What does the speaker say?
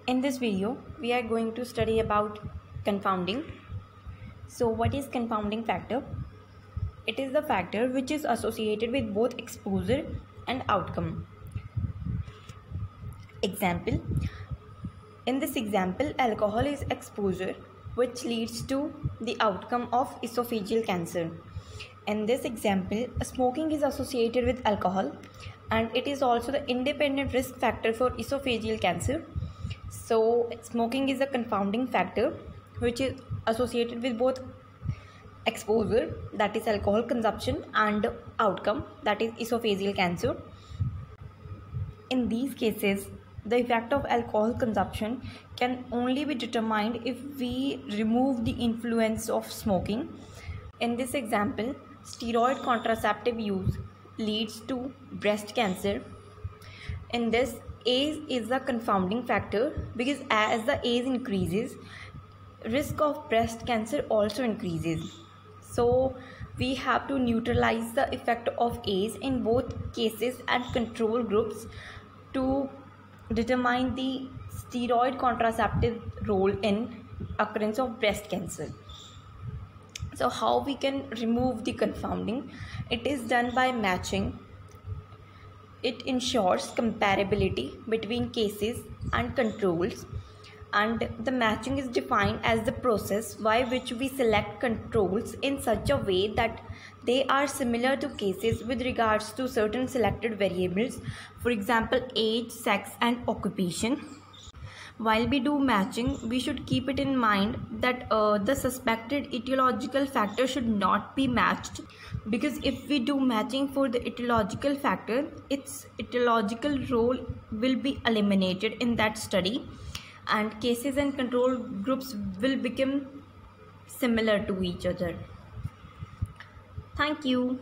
In this video, we are going to study about confounding. So what is confounding factor? It is the factor which is associated with both exposure and outcome. Example. In this example, alcohol is exposure which leads to the outcome of esophageal cancer. In this example, smoking is associated with alcohol and it is also the independent risk factor for esophageal cancer. So smoking is a confounding factor which is associated with both exposure, that is alcohol consumption, and outcome, that is esophageal cancer. In these cases, the effect of alcohol consumption can only be determined if we remove the influence of smoking. In this example, steroid contraceptive use leads to breast cancer. In this, age is a confounding factor because as the age increases, risk of breast cancer also increases. So we have to neutralize the effect of age in both cases and control groups to determine the steroid contraceptive role in occurrence of breast cancer. So how we can remove the confounding? It is done by matching. It ensures comparability between cases and controls, and the matching is defined as the process by which we select controls in such a way that they are similar to cases with regards to certain selected variables, for example age, sex and occupation. While we do matching, we should keep it in mind that the suspected etiological factor should not be matched, because if we do matching for the etiological factor, its etiological role will be eliminated in that study and cases and control groups will become similar to each other. Thank you.